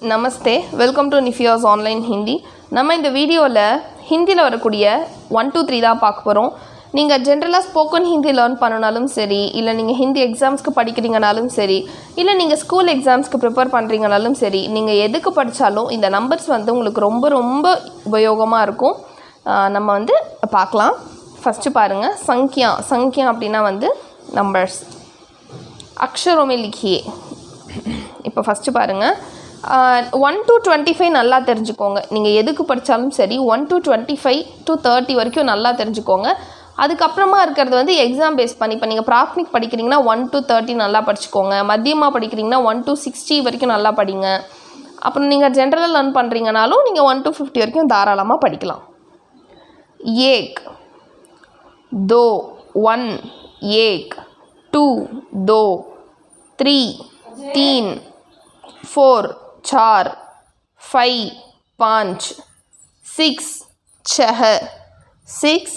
Namaste, welcome to நிஃபியாஸ் online Hindi. நம்ம இந்த வீடியோவில் ஹிந்தியில் வரக்கூடிய 1 2 3 தான் பார்க்க போகிறோம். நீங்கள் ஜென்ரலாக ஸ்போக்கன் ஹிந்தி லேர்ன் பண்ணனாலும் சரி, இல்லை நீங்கள் ஹிந்தி எக்ஸாம்ஸ்க்கு படிக்கிறீங்கனாலும் சரி, இல்லை நீங்கள் ஸ்கூல் எக்ஸாம்ஸ்க்கு ப்ரிப்பேர் பண்ணுறீங்கனாலும் சரி, நீங்கள் எதுக்கு படித்தாலும் இந்த நம்பர்ஸ் வந்து உங்களுக்கு ரொம்ப ரொம்ப உபயோகமாக இருக்கும். நம்ம வந்து பார்க்கலாம். ஃபஸ்ட்டு பாருங்கள், சங்கியா அப்படின்னா வந்து நம்பர்ஸ். அக்ஷரோமே லிக்கியே. இப்போ ஃபஸ்ட்டு பாருங்கள், 1 to 25 நல்லா தெரிஞ்சுக்கோங்க. நீங்கள் எதுக்கு படித்தாலும் சரி 1 to 25 to 30 வரைக்கும் நல்லா தெரிஞ்சுக்கோங்க. அதுக்கப்புறமா இருக்கிறது வந்து எக்ஸாம் பேஸ் பண்ணி, இப்போ நீங்கள் பிராத்மிக் படிக்கிறீங்கன்னா 1 to 30 நல்லா படிச்சுக்கோங்க. மத்தியமாக படிக்கிறீங்கன்னா 1 to 60 வரைக்கும் நல்லா படிங்க. அப்புறம் நீங்கள் ஜென்ரலாக லேர்ன் பண்ணுறீங்கனாலும் நீங்கள் 1 to 50 வரைக்கும் தாராளமாக படிக்கலாம். ஏக், தோ, 1 ஏக், 2 दो, 3 तीन, 4 चार, 5 पाँच, 6 छह, 6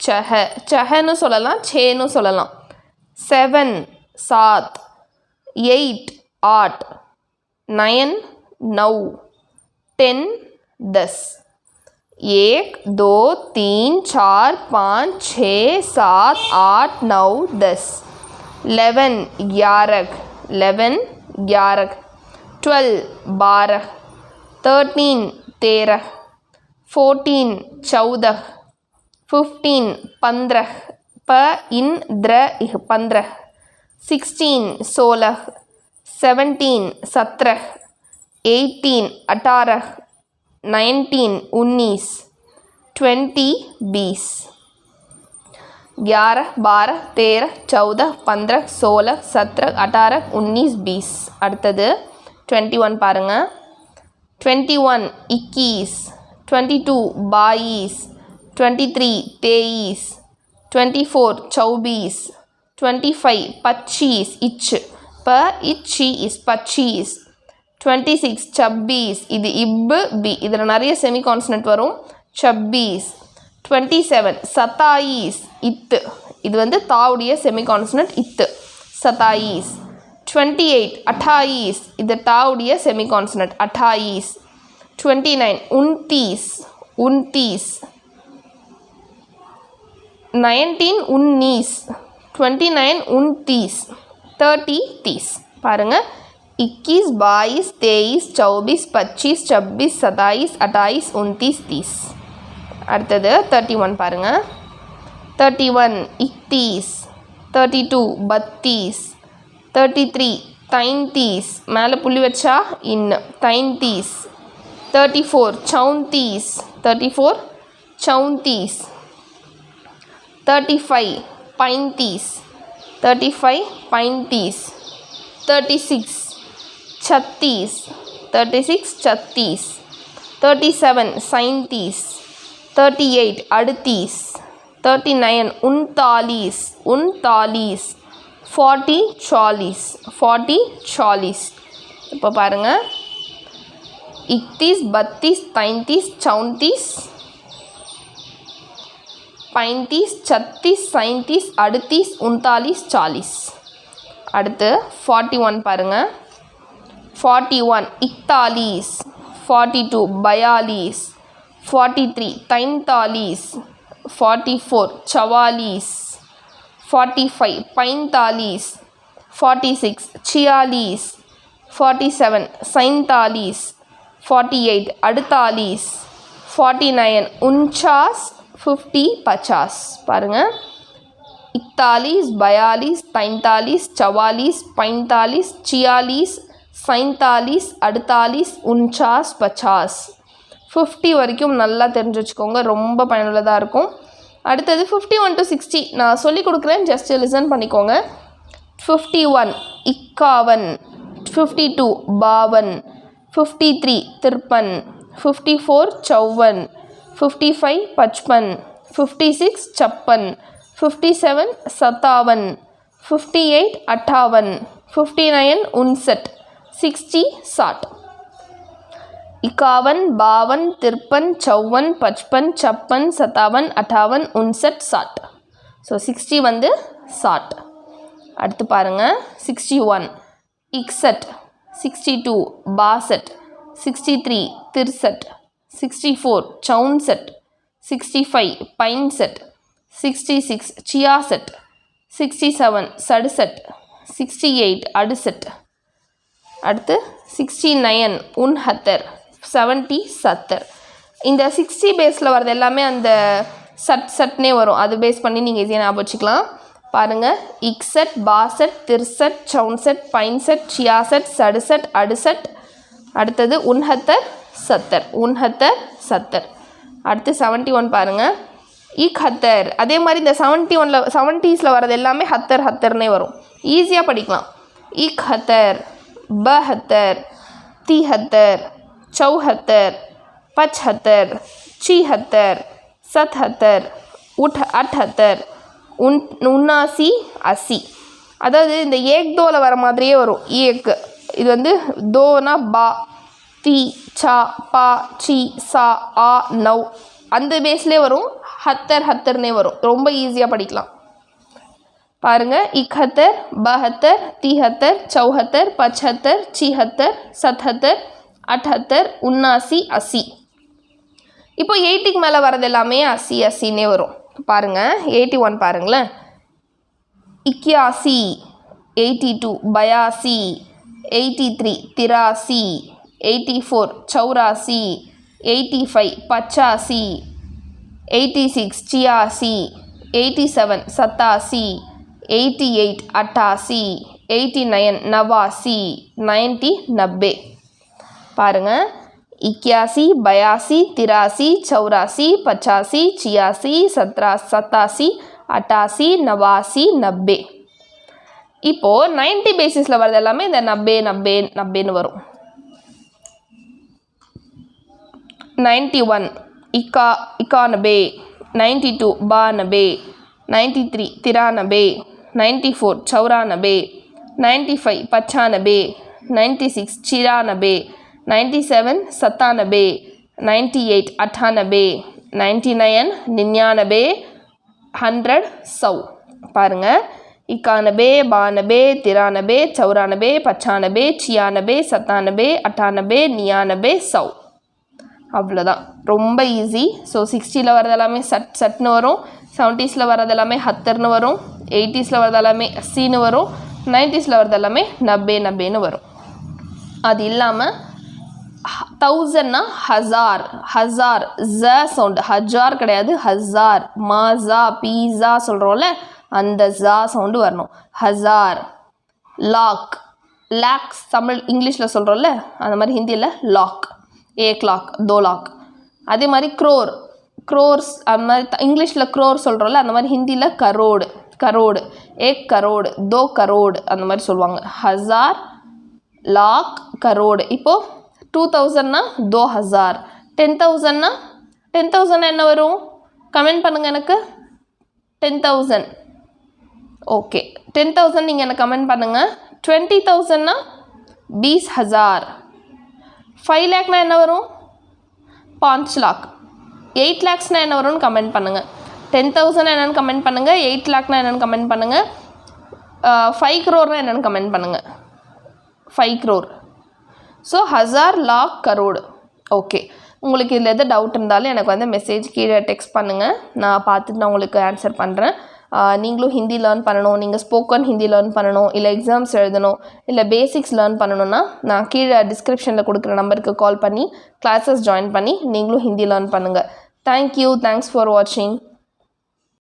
छह, छहनु சொல்லலாம், छेनु சொல்லலாம். 7 सात, 8 आठ, 9 नौ, 10 10. 1 2 3 4 5 6 7 8 9 10. 11 11, 11 11. 12 12, 13 13, 14 14, 15 15, पंद्रह, 16 16, 17 17, 18 18, 19 19, 20 20. 11 12 13 14 15 16 17 18 19 20. அடுத்தது 21 பாருங்கள். 21 21, 22 22, 23 23, 24 24, 25 25 இச், இப்போ இச்சி இஸ் 25, 26 26, இது இப்பு பி, இதில் நிறைய செமி கான்சனன்ட் வரும். 26, 27 27 இத்து, இது வந்து தாவுடைய செமி கான்சனன்ட் இத்து, 27. 28 28, இது தாவுடைய செமி கான்சனன்ட் 28. 29 29 29, 19 19, 29 29, 30 30. பாருங்கள், 21 22 23 24 25 26 27 28 29 30. அடுத்தது 31 பாருங்கள். 31 31, 32 32, 33 33, மேலே புள்ளி வச்சா இன்னு 33, 34 34, 34 34, 35 35, 35 35, 36 36, 36 36, 37 37, 38 38, 39 39 39, 40 40 40 40. இப்போ பாருங்கள், 31 32 33 34 35 36 37 38 39 40. அடுத்து 41 பாருங்கள். 41 41, 42 42, 43 43, 44 44, 45 45, 46 46, 47 47, 48 48, 49 49, 50 50. பாருங்கள், 41 42 43 44 45 46 47 48 49 50. 50 வரைக்கும் நல்லா தெரிஞ்சு வச்சுக்கோங்க, ரொம்ப பயனுள்ளதாக இருக்கும். அடுத்தது 51 to 60 நான் சொல்லி கொடுக்குறேன், ஜஸ்ட் லிசன் பண்ணிக்கோங்க. 51 51, 52 52, 53 53, 54 54, 55 55, 56 56, 57 57, 58 58, 59 59, 60 60. 51 52 53 54 55 56 57 58 59 60. ஸோ 60 வந்து 60. அடுத்து பாருங்கள், 61 61, 62 62, 63 तिरसठ 64 64 65 पैंसठ 66 छियासठ 67 सड़सठ 68 अड़सठ அடுத்து 69 69 70 70 இந்த 60 பேஸில் வரது எல்லாமே அந்த சட்னே வரும். அது பேஸ் பண்ணி நீங்கள் ஈஸியாக ஞாபகம் வச்சுக்கலாம். பாருங்கள், 61 62 63 64 65 66 67 68 அடுத்தது 69 70 69 70 அடுத்து 71 பாருங்கள் 71. அதே மாதிரி இந்த 70s வரது எல்லாமே ஹத்தர்னே வரும். ஈஸியாக படிக்கலாம். 71 72 73 74 75 76 77 78 79 80. அதாவது இந்த ஏக் தோவில் வர மாதிரியே வரும். ஏக் இது வந்து தோனா பா தி சா பா சி சா ஆ நவ் அந்த பேஸ்லேயே வரும். ஹத்தர்னே வரும். ரொம்ப ஈஸியாக படிக்கலாம். பாருங்கள், 71 72 73 74 75 76 77 78 79 80. இப்போ 80க்கு மேலே வரது எல்லாமே 80ன்னே வரும். பாருங்கள், 81 பாருங்களேன். 81 82 82 83 83 84 84 85 85 86 86 87 87 88 88 89 89 90 90. பாருங்கள், 81 82 83 84 85 86 87 88 89 90. இப்போது 90 பேசிஸில் வரது எல்லாமே இந்த 90 வரும். 91 91 92 92 93 93 94 94 95 95 96 94 97 97 98 98 99 99 100 100. பாருங்கள், 91 92 93 94 95 96 97 98 99 100. அவ்வளோதான், ரொம்ப ஈஸி. ஸோ 60ல் வரது எல்லாமே சட்னு வரும், 70ஸில் வரது எல்லாமே ஹத்தர்னு வரும், 80ஸில் வரது எல்லாமே 80ன்னு வரும், 90ஸில் வரது எல்லாமே 90ன்னு வரும். அது இல்லாமல் 1000னா ஹசார் ஜ சவுண்டு, ஹஜார் கிடையாது, ஹசார். மாசா பீஸா சொல்கிறோம்ல, அந்த ஜா சவுண்டு வரணும். ஹசார். லாக்ஸ் தமிழ் இங்கிலீஷில் சொல்கிறோம்ல, அந்த மாதிரி ஹிந்தியில் லாக். 1 लाख 2 लाख. அதே மாதிரி க்ரோர்ஸ் அந்த மாதிரி இங்கிலீஷில் க்ரோர் சொல்கிறோம்ல, அந்த மாதிரி ஹிந்தியில் கரோடு 1 करोड़ 2 करोड़ அந்த மாதிரி சொல்லுவாங்க. ஹசார் லாக் கரோடு. இப்போது 2000னா 2000, 10,000னா 10,000 என்ன வரும்? கமெண்ட் பண்ணுங்கள் எனக்கு. 10,000 ஓகே, 10,000 நீங்கள் எனக்கு கமெண்ட் பண்ணுங்கள். 20,000னா 20,000. 5 लाखனா என்ன வரும்? 5 लाख. 8 lakhsனா என்ன வரும்னு கமெண்ட் பண்ணுங்கள். 10,000 என்னென்னு கமெண்ட் பண்ணுங்கள். 8 lakhனா என்னென்னு கமெண்ட் பண்ணுங்கள். 5 crore என்னென்னு கமெண்ட் பண்ணுங்கள். 5 crore. So ஹசார் lock கரோடு. ஓகே, உங்களுக்கு இதில் எது டவுட் இருந்தாலும் எனக்கு வந்து மெசேஜ் கீழே டெக்ஸ்ட் பண்ணுங்கள். நான் பார்த்துட்டு நான் உங்களுக்கு ஆன்சர் பண்ணுறேன். நீங்களும் ஹிந்தி லேர்ன் பண்ணணும், நீங்கள் ஸ்போக்கன் ஹிந்தி லேர்ன் பண்ணணும், இல்லை எக்ஸாம்ஸ் எழுதணும், இல்லை பேசிக்ஸ் லேர்ன் பண்ணணுன்னா நான் கீழே டிஸ்கிரிப்ஷனில் கொடுக்குற நம்பருக்கு கால் பண்ணி கிளாஸஸ் ஜாயின் பண்ணி நீங்களும் ஹிந்தி லேர்ன் பண்ணுங்கள். தேங்க்யூ. தேங்க்ஸ் ஃபார் வாட்சிங்.